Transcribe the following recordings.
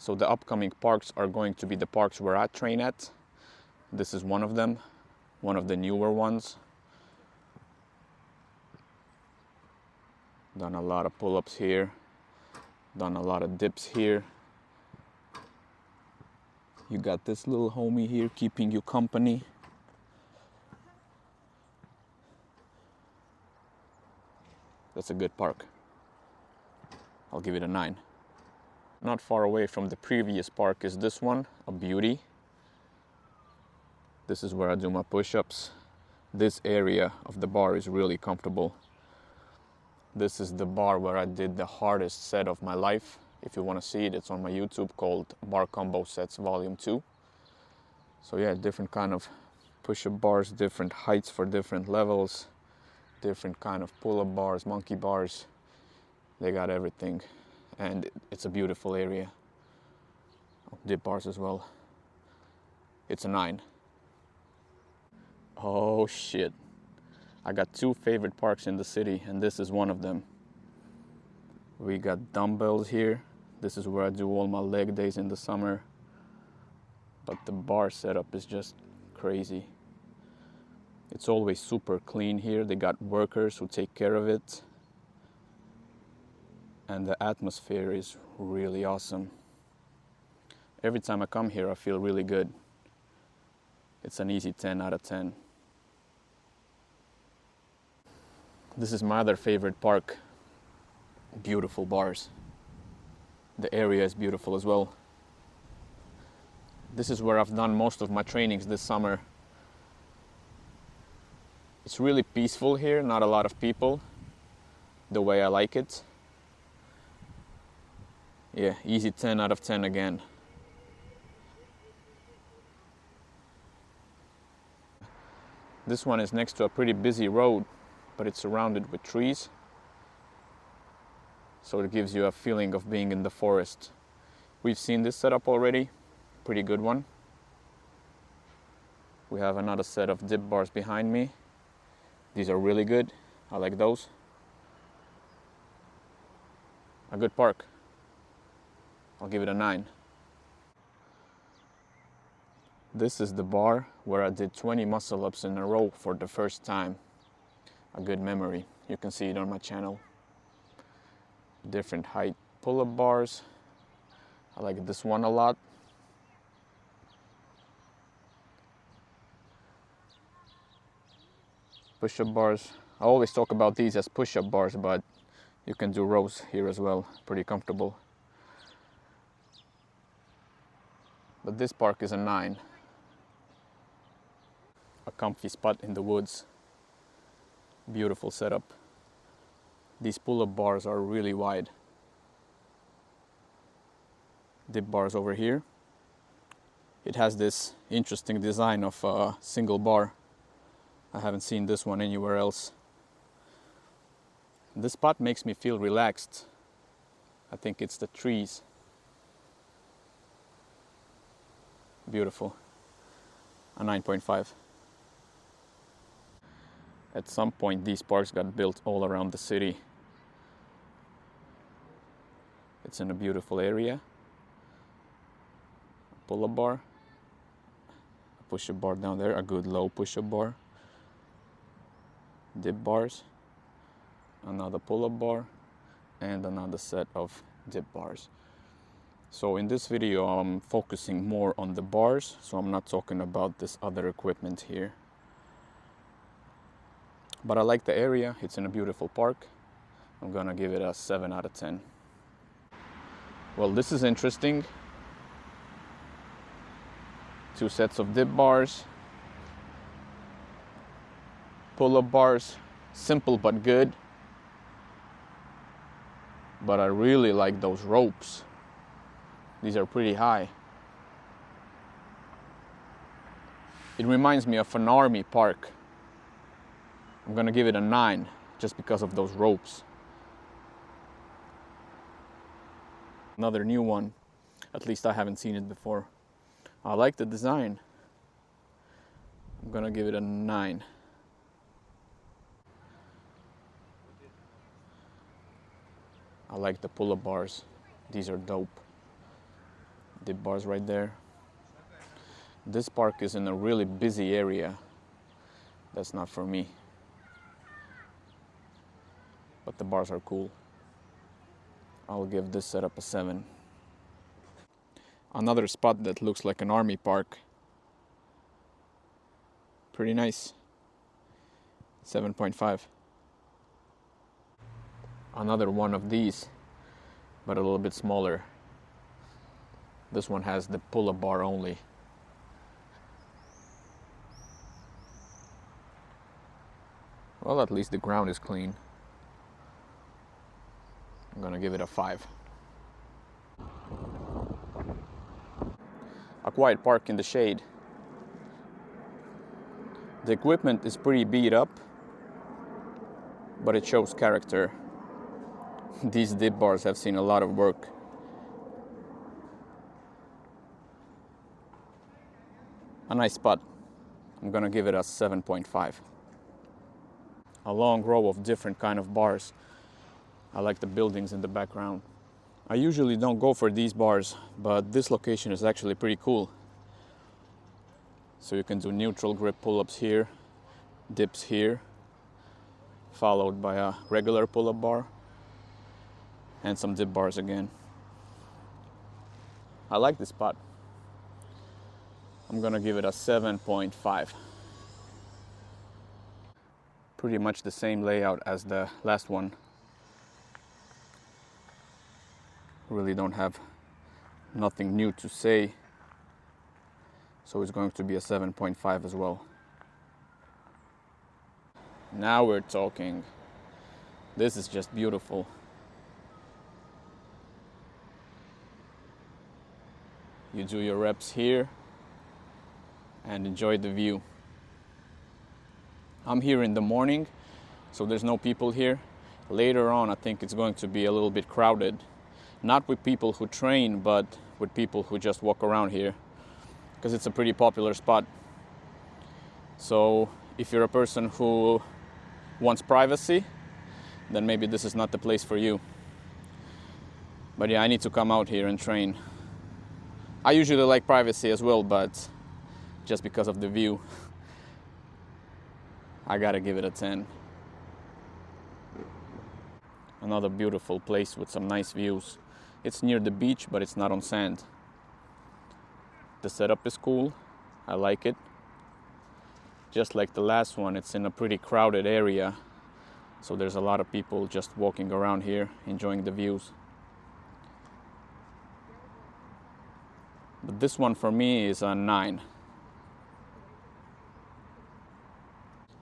So the upcoming parks are going to be the parks where I train at. This is one of them, one of the newer ones. Done a lot of pull-ups here, done a lot of dips here. You got this little homie here keeping you company. That's a good park. I'll give it a 9. Not far away from the previous park is this one, a beauty. This is where I do my push-ups. This area of the bar is really comfortable. This is the bar where I did the hardest set of my life. If you want to see it, it's on my YouTube, called Bar Combo Sets Volume 2. So yeah, different kind of push-up bars, different heights for different levels, different kind of pull-up bars, monkey bars. They got everything, and it's a beautiful area. Dip bars as well. It's a 9. Oh shit. I got 2 favorite parks in the city, and this is one of them. We got dumbbells here. This is where I do all my leg days in the summer. But the bar setup is just crazy. It's always super clean here. They got workers who take care of it. And the atmosphere is really awesome. Every time I come here, I feel really good. It's an easy 10 out of 10. This is my other favorite park. Beautiful bars. The area is beautiful as well. This is where I've done most of my trainings this summer. It's really peaceful here, not a lot of people, the way I like it. Yeah, easy 10 out of 10 again. This one is next to a pretty busy road, but it's surrounded with trees. So it gives you a feeling of being in the forest. We've seen this setup already, pretty good one. We have another set of dip bars behind me. These are really good, I like those. A good park. I'll give it a 9. This is the bar where I did 20 muscle-ups in a row for the first time. A good memory. You can see it on my channel. Different height pull-up bars. I like this one a lot. Push-up bars. I always talk about these as push-up bars, but you can do rows here as well. Pretty comfortable. But this park is a 9. A comfy spot in the woods. Beautiful setup. These pull-up bars are really wide. Dip bars over here. It has this interesting design of a single bar. I haven't seen this one anywhere else. This spot makes me feel relaxed. I think it's the trees. Beautiful. A 9.5. At some point, these parks got built all around the city. It's in a beautiful area. Pull-up bar. A push-up bar down there, a good low push-up bar. Dip bars. Another pull-up bar. And another set of dip bars. So in this video, I'm focusing more on the bars, so I'm not talking about this other equipment here. But I like the area, it's in a beautiful park. I'm gonna give it a 7 out of 10. Well, this is interesting. 2 sets of dip bars. Pull-up bars, simple but good. But I really like those ropes. These are pretty high. It reminds me of an army park. I'm gonna give it a 9 just because of those ropes. Another new one. At least I haven't seen it before. I like the design. I'm gonna give it a 9. I like the pull-up bars. These are dope. Dip bars right there. This park is in a really busy area. That's not for me. But the bars are cool. I'll give this setup a 7. Another spot that looks like an army park. Pretty nice. 7.5. Another one of these, but a little bit smaller. This one has the pull-up bar only. Well, at least the ground is clean. I'm gonna give it a 5. A quiet park in the shade. The equipment is pretty beat up, but it shows character. These dip bars have seen a lot of work. A nice spot. I'm gonna give it a 7.5. A long row of different kind of bars. I like the buildings in the background. I usually don't go for these bars, but this location is actually pretty cool. So you can do neutral grip pull-ups here, dips here, followed by a regular pull-up bar, and some dip bars again. I like this spot. I'm gonna give it a 7.5. Pretty much the same layout as the last one. Really don't have nothing new to say, so it's going to be a 7.5 as well. Now we're talking. This is just beautiful. You do your reps here and enjoy the view. I'm here in the morning, so there's no people here. Later on, I think it's going to be a little bit crowded. Not with people who train, but with people who just walk around here, because it's a pretty popular spot. So if you're a person who wants privacy, then maybe this is not the place for you. But yeah, I need to come out here and train. I usually like privacy as well, but just because of the view, I gotta give it a 10. Another beautiful place with some nice views. It's near the beach, but it's not on sand. The setup is cool. I like it. Just like the last one, it's in a pretty crowded area. So there's a lot of people just walking around here, enjoying the views. But this one for me is a 9.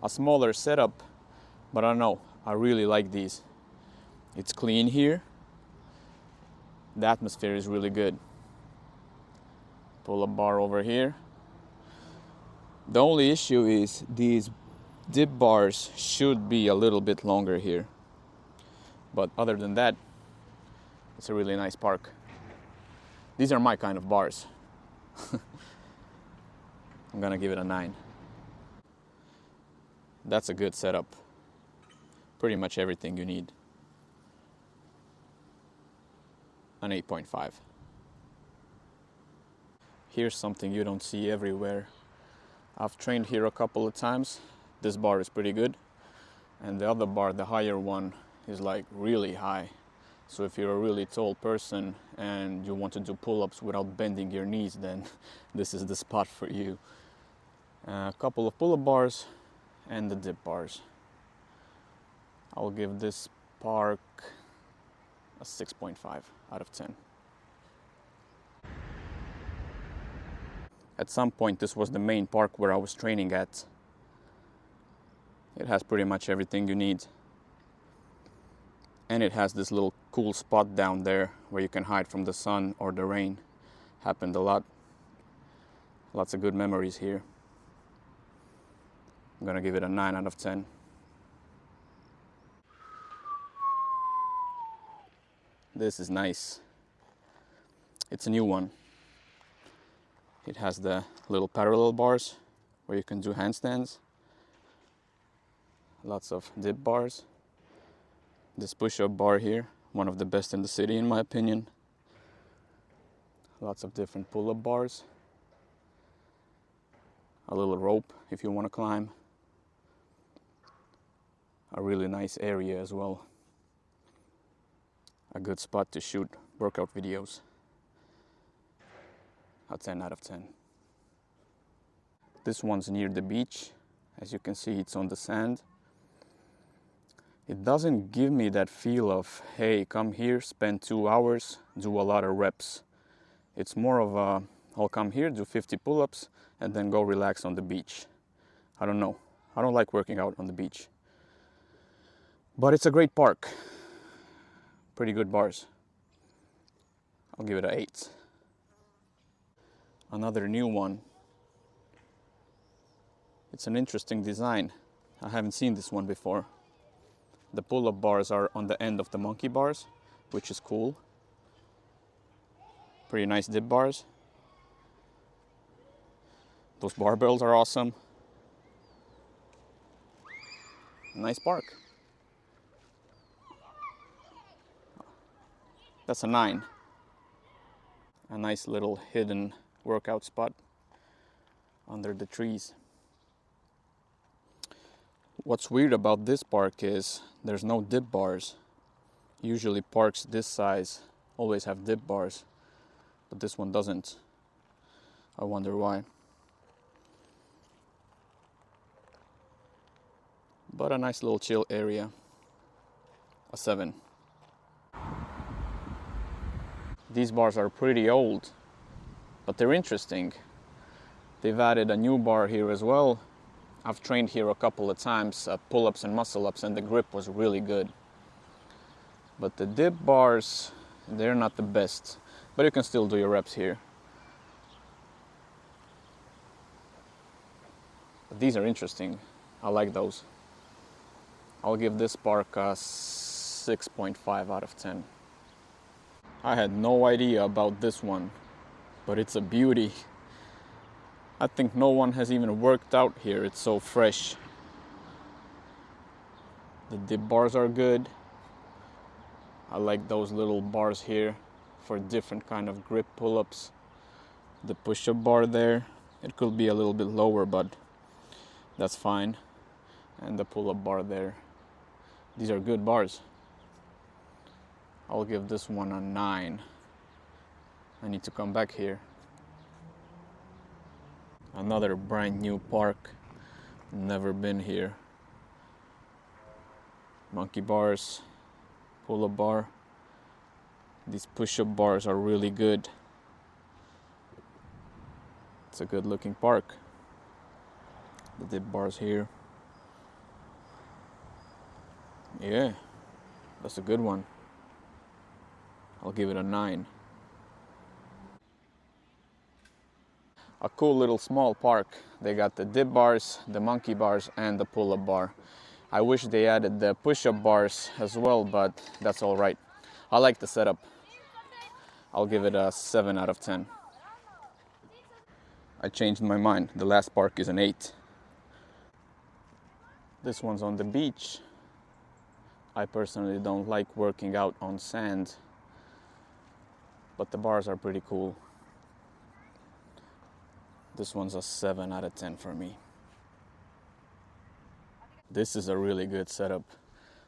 A smaller setup, but I don't know, I really like these. It's clean here. The atmosphere is really good. Pull-up bar over here. The only issue is these dip bars should be a little bit longer here. But other than that, it's a really nice park. These are my kind of bars. I'm gonna give it a 9. That's a good setup. Pretty much everything you need. An 8.5. Here's something you don't see everywhere. I've trained here a couple of times. This bar is pretty good. And the other bar, the higher one, is like really high. So if you're a really tall person and you want to do pull-ups without bending your knees, then this is the spot for you. A couple of pull-up bars and the dip bars. I'll give this park a 6.5 out of 10. At some point, this was the main park where I was training at. It has pretty much everything you need. And it has this little cool spot down there where you can hide from the sun or the rain. Happened a lot. Lots of good memories here. I'm gonna give it a 9 out of 10. This is nice. It's a new one. It has the little parallel bars where you can do handstands. Lots of dip bars. This push-up bar here, one of the best in the city in my opinion. Lots of different pull-up bars. A little rope if you want to climb. A really nice area as well. A good spot to shoot workout videos. A 10 out of 10. This one's near the beach. As you can see, it's on the sand. It doesn't give me that feel of, hey, come here, spend 2 hours, do a lot of reps. It's more of a, I'll come here, do 50 pull-ups, and then go relax on the beach. I don't know. I don't like working out on the beach. But it's a great park. Pretty good bars. I'll give it an 8. Another new one. It's an interesting design. I haven't seen this one before. The pull-up bars are on the end of the monkey bars, which is cool. Pretty nice dip bars. Those barbells are awesome. Nice park. That's a 9. A nice little hidden workout spot under the trees. What's weird about this park is there's no dip bars. Usually parks this size always have dip bars, but this one doesn't. I wonder why. But a nice little chill area. A 7. These bars are pretty old, but they're interesting. They've added a new bar here as well. I've trained here a couple of times at pull-ups and muscle-ups, and the grip was really good. But the dip bars, they're not the best, but you can still do your reps here. But these are interesting. I like those. I'll give this park a 6.5 out of 10. I had no idea about this one, but it's a beauty. I think no one has even worked out here. It's so fresh. The dip bars are good. I like those little bars here for different kind of grip pull-ups. The push-up bar there, it could be a little bit lower, but that's fine. And the pull-up bar there. These are good bars. I'll give this one a 9. I need to come back here. Another brand new park. Never been here. Monkey bars, pull-up bar. These push-up bars are really good. It's a good looking park. The dip bars here. Yeah, that's a good one. I'll give it a 9. A cool little small park. They got the dip bars, the monkey bars, and the pull-up bar. I wish they added the push-up bars as well, but that's all right. I like the setup. I'll give it a 7 out of 10. I changed my mind. The last park is an 8. This one's on the beach. I personally don't like working out on sand, but the bars are pretty cool. This one's a 7 out of 10 for me. This is a really good setup.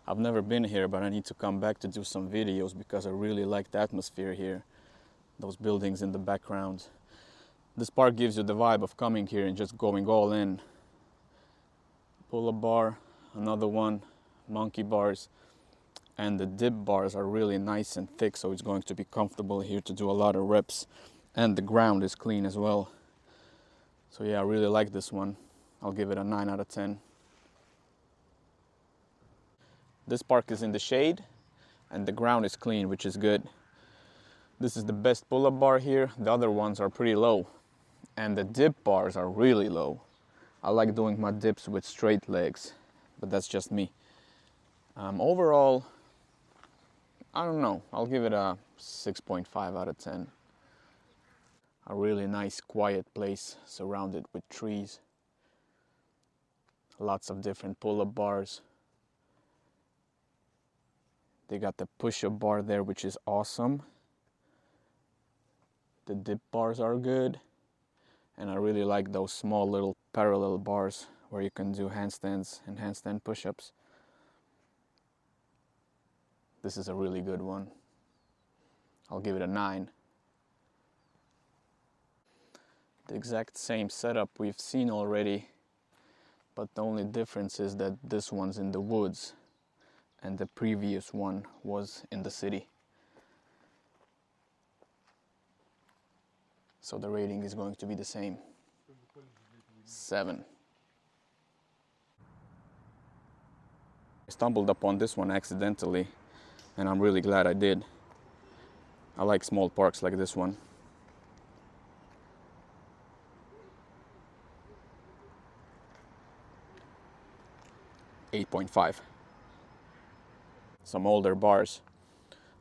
I've never been here, but I need to come back to do some videos because I really like the atmosphere here. Those buildings in the background. This park gives you the vibe of coming here and just going all in. Pull-up bar, another one, monkey bars, and the dip bars are really nice and thick, so it's going to be comfortable here to do a lot of reps. And the ground is clean as well. So yeah, I really like this one. I'll give it a 9 out of 10. This park is in the shade and the ground is clean, which is good. This is the best pull-up bar here. The other ones are pretty low. And the dip bars are really low. I like doing my dips with straight legs, but that's just me. Overall, I don't know. I'll give it a 6.5 out of 10. A really nice quiet place surrounded with trees. Lots of different pull-up bars. They got the push-up bar there, which is awesome. The dip bars are good, and I really like those small little parallel bars where you can do handstands and handstand push-ups. This is a really good one. I'll give it a 9. The exact same setup we've seen already, but the only difference is that this one's in the woods and the previous one was in the city. So the rating is going to be the same. 7. I stumbled upon this one accidentally, and I'm really glad I did. I like small parks like this one. .5. Some older bars.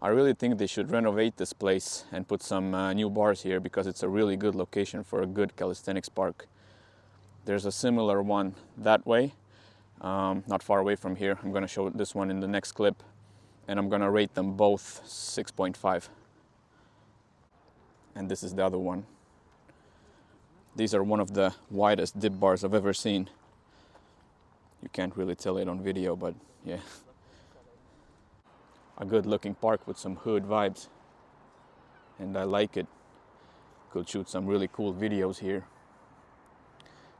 I really think they should renovate this place and put some new bars here, because it's a really good location for a good calisthenics park. There's a similar one that way, not far away from here. I'm going to show this one in the next clip, and I'm going to rate them both 6.5. And this is the other one. These are one of the widest dip bars I've ever seen. You can't really tell it on video, but yeah. A good looking park with some hood vibes, and I like it. Could shoot some really cool videos here.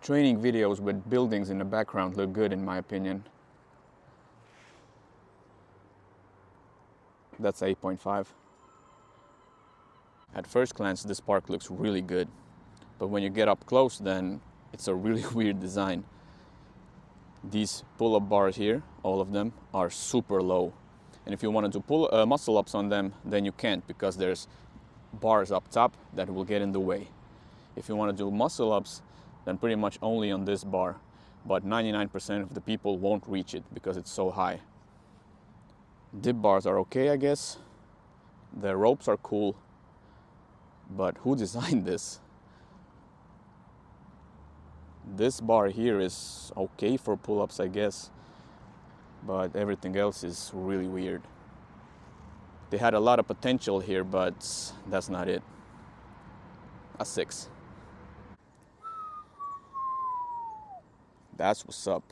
Training videos with buildings in the background look good in my opinion. That's 8.5. At first glance this park looks really good, but when you get up close then it's a really weird design. These pull-up bars here, all of them, are super low. And if you wanted to pull muscle-ups on them, then you can't, because there's bars up top that will get in the way. If you want to do muscle-ups, then pretty much only on this bar. But 99% of the people won't reach it because it's so high. Dip bars are okay, I guess. The ropes are cool. But who designed this? This bar here is okay for pull-ups, I guess, but everything else is really weird. They had a lot of potential here, but that's not it. A 6. That's what's up.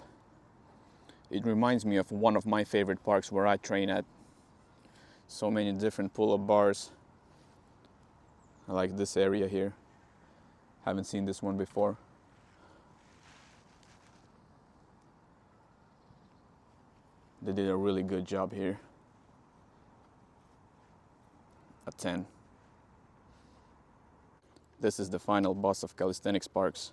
It reminds me of one of my favorite parks where I train at. So many different pull-up bars. I like this area here. Haven't seen this one before. They did a really good job here. A 10. This is the final boss of calisthenics parks.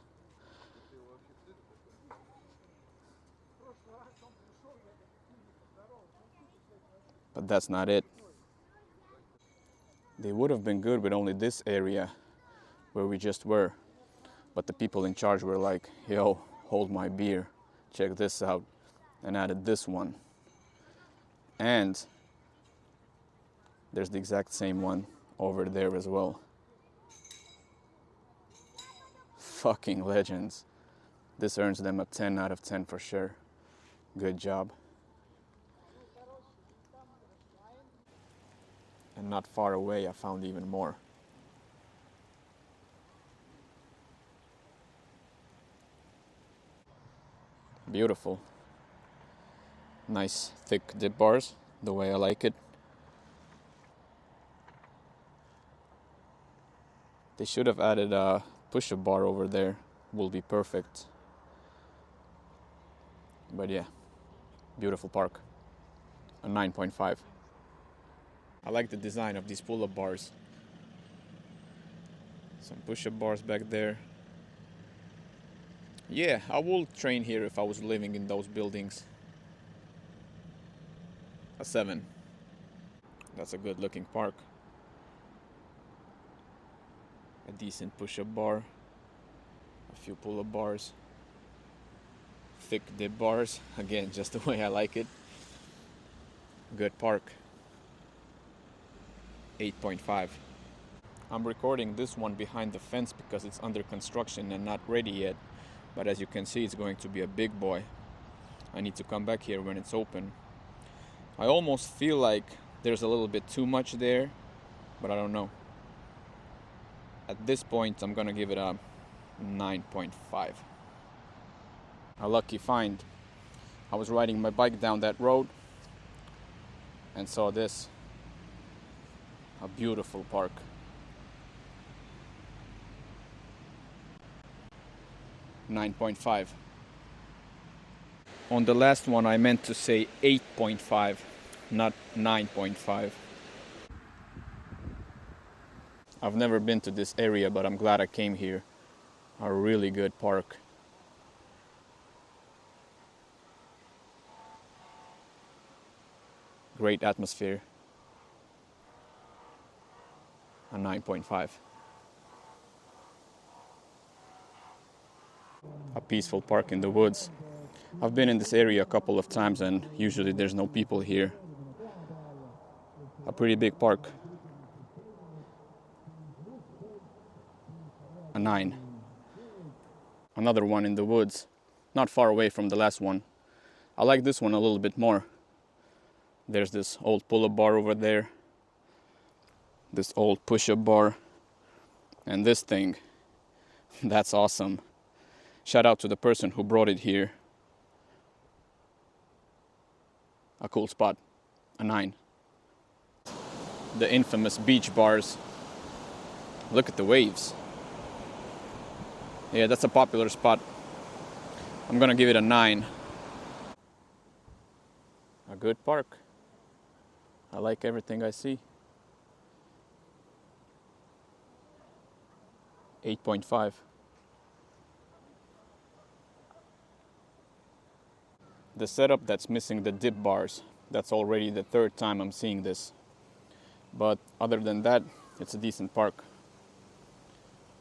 But that's not it. They would have been good with only this area where we just were. But the people in charge were like, yo, hold my beer, check this out, and added this one. And there's the exact same one over there as well. Fucking legends. This earns them a 10 out of 10 for sure. Good job. And not far away I found even more. Beautiful. Nice thick dip bars, the way I like it. They should have added a push-up bar over there. Will be perfect. But yeah, beautiful park. A 9.5. I like the design of these pull-up bars. Some push-up bars back there. Yeah, I would train here if I was living in those buildings. A 7. That's a good looking park. A decent push-up bar. A few pull-up bars. Thick dip bars. Again, just the way I like it. Good park. 8.5. I'm recording this one behind the fence because it's under construction and not ready yet. But as you can see, it's going to be a big boy. I need to come back here when it's open. I almost feel like there's a little bit too much there, but I don't know. At this point, I'm gonna give it a 9.5. A lucky find. I was riding my bike down that road and saw this. A beautiful park. "9.5. On the last one, I meant to say 8.5, not 9.5. I've never been to this area, but I'm glad I came here. A really good park. Great atmosphere. A 9.5. A peaceful park in the woods. I've been in this area a couple of times and usually there's no people here. A pretty big park. A 9. Another one in the woods, not far away from the last one. I like this one a little bit more. There's this old pull-up bar over there, this old push-up bar, and this thing. That's awesome. Shout out to the person who brought it here. A cool spot. A 9. The infamous beach bars. Look at the waves. Yeah, that's a popular spot. I'm gonna give it a 9. A good park. I like everything I see. 8.5. The setup that's missing the dip bars. That's already the third time I'm seeing this. But other than that, it's a decent park.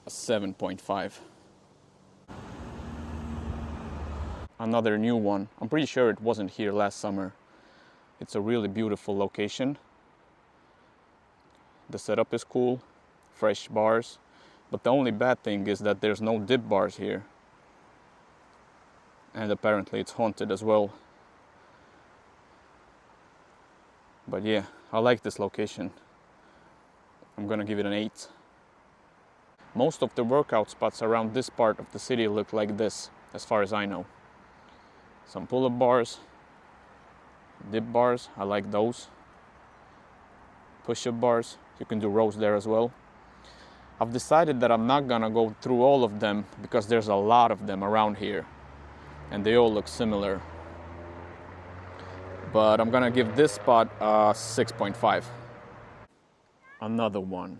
A 7.5. Another new one. I'm pretty sure it wasn't here last summer. It's a really beautiful location. The setup is cool, fresh bars, but the only bad thing is that there's no dip bars here. And apparently it's haunted as well. But yeah, I like this location. I'm gonna give it an 8. Most of the workout spots around this part of the city look like this, as far as I know. Some pull-up bars, dip bars, I like those. Push-up bars, you can do rows there as well. I've decided that I'm not gonna go through all of them because there's a lot of them around here and they all look similar. But I'm gonna give this spot a 6.5. Another one.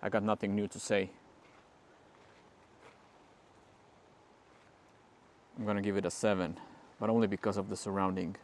I got nothing new to say. I'm gonna give it a 7, but only because of the surrounding.